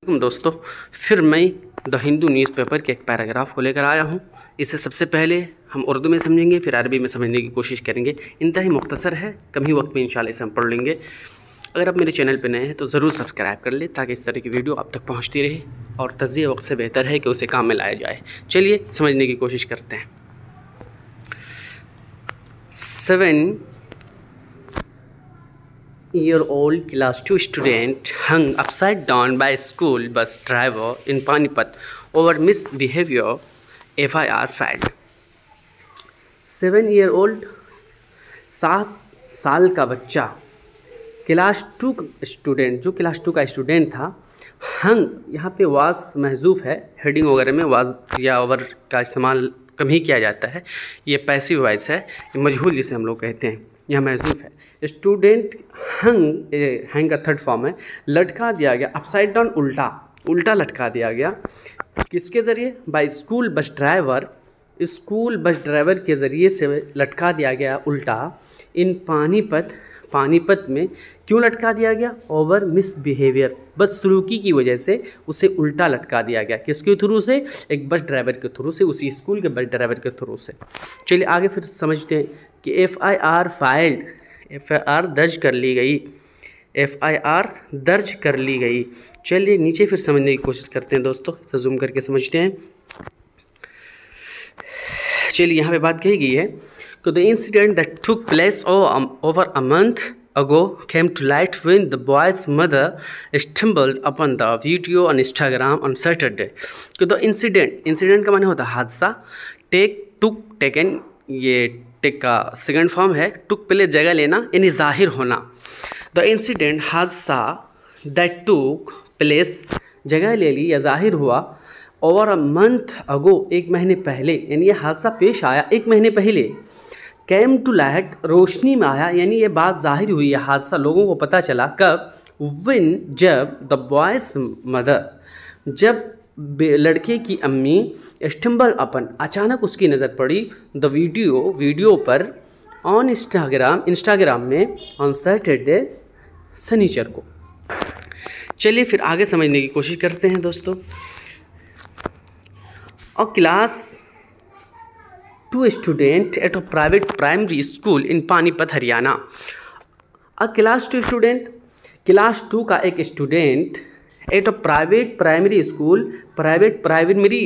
दोस्तों, फिर मैं द हिंदू न्यूज़पेपर के एक पैराग्राफ को लेकर आया हूँ। इसे सबसे पहले हम उर्दू में समझेंगे, फिर अरबी में समझने की कोशिश करेंगे। इंतहाई मुख्तसर है, कम ही वक्त में इंशाल्लाह इसे हम पढ़ लेंगे। अगर आप मेरे चैनल पर नए हैं तो ज़रूर सब्सक्राइब कर लें ताकि इस तरह की वीडियो आप तक पहुँचती रहे, और तज़िये वक्त से बेहतर है कि उसे काम में लाया जाए। चलिए समझने की कोशिश करते हैं। 7-year-old class 2 student hung upside down by school bus driver in Panipat over misbehavior. FIR filed. 7-year-old 7 साल का बच्चा क्लास 2 स्टूडेंट, जो क्लास 2 का स्टूडेंट था, हंग, यहाँ पे वाज महजूफ है। हेडिंग वगैरह में वाज या ओवर का इस्तेमाल कम ही किया जाता है। ये पैसिव वॉइस है, मजहूल जिसे हम लोग कहते हैं, यह महजूफ है। स्टूडेंट हंग का थर्ड फॉर्म है, लटका दिया गया। अपसाइड डाउन, उल्टा लटका दिया गया। किसके ज़रिए? By school bus driver, school bus driver के ज़रिए से लटका दिया गया उल्टा। इन पानीपत में क्यों लटका दिया गया? ओवर मिसबिहेवियर, बदसलूकी की वजह से उसे उल्टा लटका दिया गया। किसके थ्रू से? एक बस ड्राइवर के थ्रू से, उसी स्कूल के बस ड्राइवर के थ्रू से। चलिए आगे फिर समझते हैं कि FIR फाइल्ड, FIR दर्ज कर ली गई, FIR दर्ज कर ली गई। चलिए नीचे फिर समझने की कोशिश करते हैं दोस्तों, इसे जूम करके समझते हैं। चलिए यहाँ पे बात कही गई है कि the incident that took place over a month ago came to light when the boy's mother stumbled upon the video on Instagram on Saturday. तो द इंसिडेंट का माने होता है हादसा। टेकन, ये टेक का सेकंड फॉर्म है। टुक पहले जगह लेना यानी जाहिर होना। द इंसिडेंट, हादसा, दैट टुक प्लेस, जगह ले ली या जाहिर हुआ, ओवर अ मंथ अगो, एक महीने पहले, यानी ये हादसा पेश आया एक महीने पहले। कैम टू लाइट, रोशनी में आया, यानी ये बात जाहिर हुई, यह हादसा लोगों को पता चला। कब? विन, जब, द बॉयज़ मदर, जब लड़के की अम्मी, स्टम्बल अपन, अचानक उसकी नज़र पड़ी, द वीडियो पर, ऑन इंस्टाग्राम में, ऑन सैटरडे, शनिचर को। चलिए फिर आगे समझने की कोशिश करते हैं दोस्तों। और class 2 student at a private primary school in Panipat Haryana. Class 2 student, class 2 का एक student at a private primary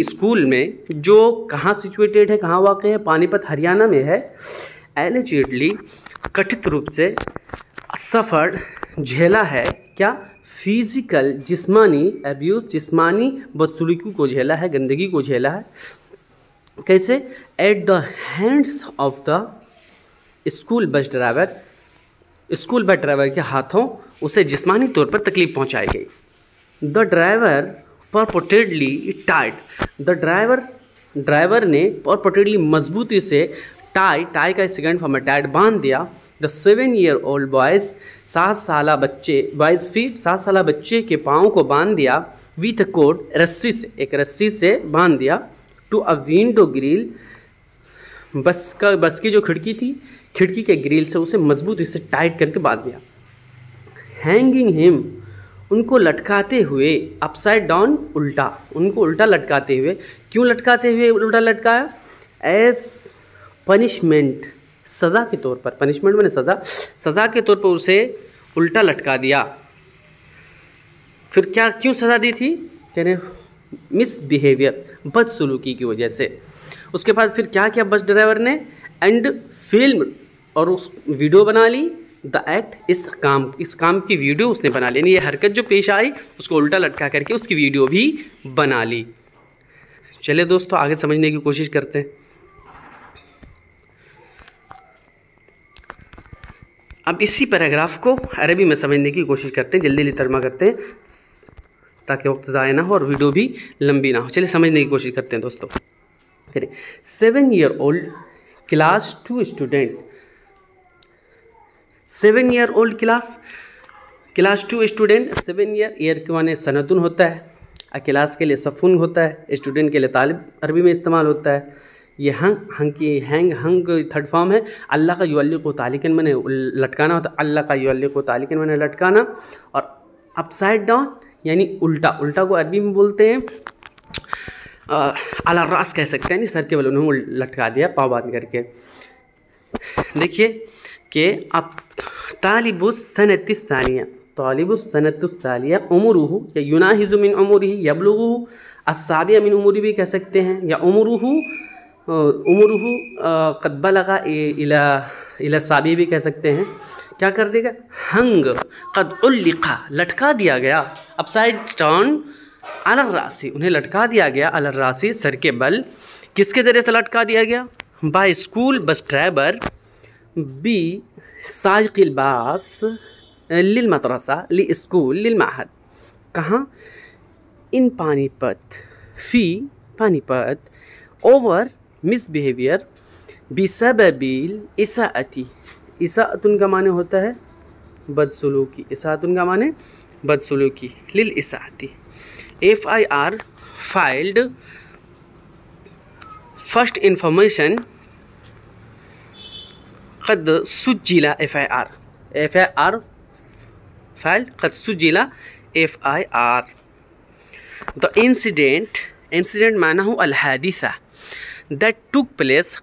school में, जो कहाँ सिचुएटेड है, कहाँ वाक़ है? पानीपत हरियाणा में है। एलिजिडली, कथित रूप से, सफ़र, झेला है। क्या? फिजिकल, जिस्मानी अब्यूज़, जिस्मानी बदसलूकी को झेला है, गंदगी को झेला है। कैसे? At the hands of the school bus driver, school bus driver के हाथों उसे जिस्मानी तौर पर तकलीफ पहुंचाई गई। The driver purportedly tied, the driver ने परपोर्टेडली मजबूती से, टाई का सेकंड फॉर्म है, टाइड, बांध दिया। द 7-year-old बॉयज़, 7 साला बच्चे के पाँव को बांध दिया। विथ कोड, रस्सी से, एक रस्सी से बांध दिया। टू अ विंडो ग्रिल, बस की जो खिड़की थी, खिड़की के ग्रिल से उसे मजबूती से टाइट करके बांध दिया। हैंगिंग हिम, उनको लटकाते हुए। अपसाइड डाउन, उल्टा, उनको उल्टा लटकाते हुए। क्यों लटकाते हुए उल्टा लटकाया? एज पनिशमेंट, सज़ा के तौर पर। पनिशमेंट मैंने सज़ा के तौर पर उसे उल्टा लटका दिया। फिर क्या, क्यों सज़ा दी थी? यानी मिसबिहेवियर, बदसलूकी की वजह से। उसके बाद फिर क्या किया बस ड्राइवर ने? एंड फिल्म, और उस वीडियो बना ली। द एक्ट, इस काम की वीडियो उसने बना ली, यानी ये हरकत जो पेश आई उसको उल्टा लटका करके उसकी वीडियो भी बना ली। चलिए दोस्तों आगे समझने की कोशिश करते हैं। अब इसी पैराग्राफ को अरबी में समझने की कोशिश करते हैं, जल्दी तर्जमा करते हैं ताकि वक्त ज़ाया ना हो और वीडियो भी लंबी ना हो। चलिए समझने की कोशिश करते हैं दोस्तों। 7-year-old class 2 student, 7-year-old class 2 student. 7 year के माने सनतुन होता है, क्लास के लिए सफ़ुन होता है, स्टूडेंट के लिए तालिब अरबी में इस्तेमाल होता है। ये हंग थर्ड फॉर्म है। अल्लाह का युअल्लिक़ु तालिकन मैंने लटकाना होता है, अल्लाह का युअल्लिक़ु तालिकन मैंने लटकाना। और अपसाइड डाउन यानी उल्टा, उल्टा को अरबी में बोलते हैं अला रास कह सकते हैं, नहीं सर के बल उन्होंने लटका दिया पाँव बांध करके। देखिए कि अब तालिबुस सनतिस्सानिया, तालिबुस सनतिस्सानिया उमरुहु या युनाहिज़ु मिन उमरिही यबलुगु अस्साबिया मिन उमरी भी कह सकते हैं, या उमरुहु क़द बलगा इला साबी भी कह सकते हैं। क्या कर देगा, हंग क़द उल्लिक़ा लटका दिया गया, अपसाइड डाउन अला रासी उन्हें लटका दिया गया, अला रासी सर के बल। किसके ज़रिए से लटका दिया गया, बाय स्कूल बस ड्राइवर, बी साइकिल बास लिल मदरसा लि स्कूल लिल माहद। कहाँ, इन पानीपत, फी पानीपत, ओवर मिसबिहेवियर बिसबबिल इसाअती, इसाअतुन का माने होता है बदसलूकी, इसाअतुन का माने बदसलूकी, लिल इसाअती। FIR फाइल्ड फर्स्ट इंफॉर्मेशन क़द सुज्जिला FIR फाइल्ड क़द सुज्जिला FIR। द इंसिडेंट माना हो अल हादिसा that took place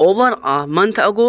over a month ago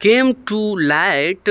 came to light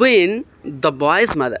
when the boy's mother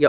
या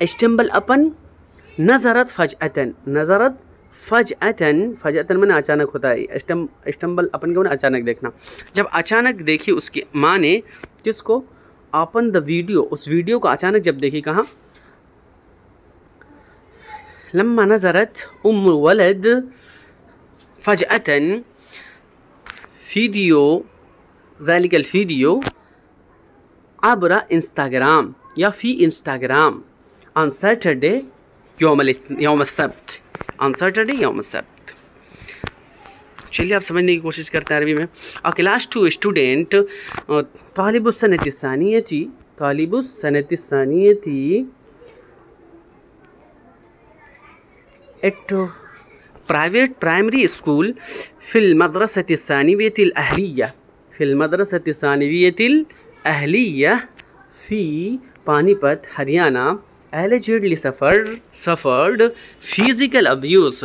stumbled upon नज़रत फ़जअतन मैंने अचानक होता है, स्टम्बल अपन को अचानक देखना, जब अचानक देखी उसकी माँ ने किसको, अपन द वीडियो, उस वीडियो को अचानक जब देखी। कहाँ, लम्मा नज़रत उम्मुल वलद फ़जअतन वीडियो ज़ालिकल वीडियो अबरा इंस्टाग्राम या फ़ी इंस्टाग्राम ऑन सैटरडे यौम सब्त, ऑन सैटरडे यौम सब्त। चलिए आप समझने की कोशिश करते हैं अरबी में। और क्लास 2 स्टूडेंट तालिबुस सनतिस्सानियती एट प्राइवेट प्राइमरी स्कूल फिल मदरसति सानिवियतिल अहलिया फ़ी Panipat Haryana allegedly suffered physical abuse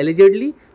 allegedly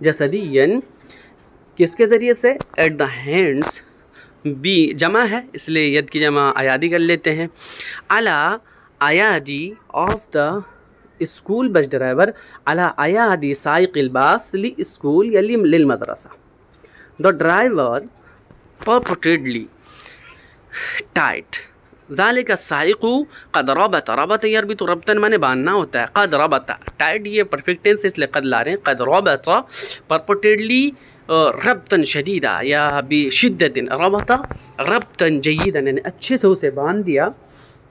जसदियन किसके ज़रिए से, एट द हैंड्स, बी जमा है इसलिए यद की जमा आयादी कर लेते हैं, अला आयादी of the school bus driver, अला आयादी साइकिल बास ली स्कूल या लिल मदरसा। द ड्राइवर परपोटेडली टाइट ज़ालिका साइक़ु क़द रबत, रबत अरबी तो रबतन माने बांधना होता है, क़द रबत टाइट ये परफेक्ट टेंस इसलिए क़द ला रहे हैं, क़द रबत परपोटेडली रब्तन शदीदा या बिशिद्दतिन, रबता रब्तन जयीदन यानी अच्छे से उसे बांध दिया।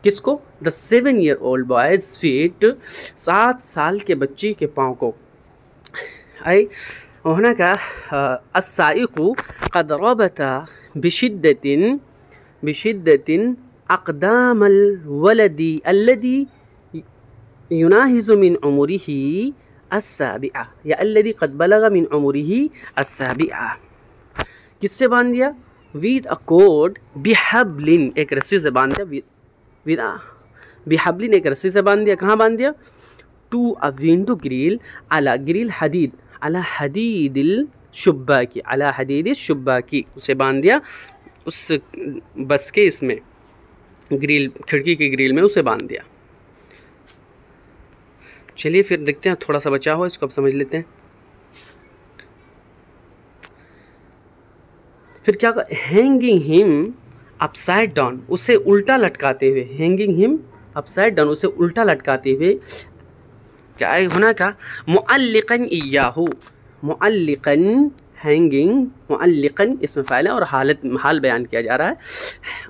किसको, द 7-year-old बॉयज़ फीट, 7 साल के बच्ची के पाँव को। आई होना का अस्साइक़ु क़द रबता बिशिद्दतिन अक़दामल वलदी अल्लदी युनाहिज़ु मिन उमरिही अस्साबिआ या अल्लदी क़द बलगा मिन उमरिही अस्साबिआ। किससे बांध दिया, विद अ कोड बिहब्लिन, एक रस्सी से बांध दिया, बिहब्लिन एक रस्सी से बांध दिया। कहाँ बांध दिया, टू अ विंडो ग्रिल अला ग्रिल हदीद, अला हदीदिल शुब्बाकी, अला हदीदिल शुब्बाकी उसे बांध दिया, उस बस के इसमें ग्रिल, खिड़की के ग्रिल में उसे बांध दिया। चलिए फिर देखते हैं, थोड़ा सा बचा हो इसको अब समझ लेते हैं। फिर क्या, हैंगिंग हिम अपसाइड डाउन, उसे उल्टा लटकाते हुए, हैंगिंग हिम अपसाइड डाउन उसे उल्टा लटकाते हुए। क्या होना का, मुअल्लिक़न इय्याहु, मुअल्लिक़न हैंगिंग मुअल्लिकन इसमें फ़ाइल है और हाल बयान किया जा रहा है।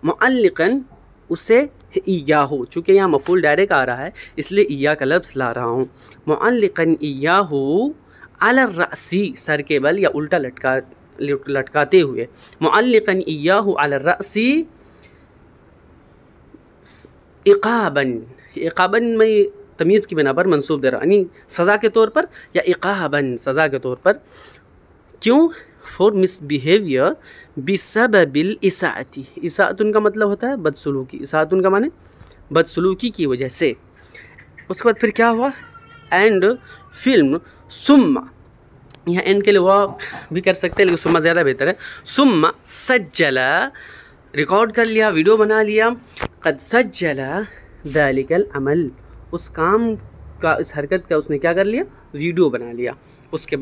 मुअल्लिकन उसे इयाहू, चूँकि यहाँ मफ़ूल डायरेक्ट आ रहा है इसलिए इया का लफ्ज़ ला रहा हूँ। मुअल्लिकन इयाहू अला रअसी, सर के बल या उल्टा लटकाते हुए। मुअल्लिकन इयाहू अला रअसी इक़ाबन, इक़ाबन में तमीज़ की बिना पर मंसूब दे रहा, यानी सज़ा के तौर पर, या इक़ाबन सज़ा के तौर पर। क्यों? फॉर मिसबिहेवियर बिसबबिल इसाअती, इसाअतुन का मतलब होता है बदसलूकी, इसाअतुन का माने बदसलूकी की वजह से। उसके बाद फिर क्या हुआ? एंड फिल्म सुम्मा, यहाँ एंड के लिए वह भी कर सकते हैं लेकिन सुम्मा ज़्यादा बेहतर है। सुम्मा सज्जला, रिकॉर्ड कर लिया, वीडियो बना लिया। क़द सज्जला ज़ालिकल अमल, उस काम का, इस हरकत का उसने क्या कर लिया? वीडियो बना लिया। उसके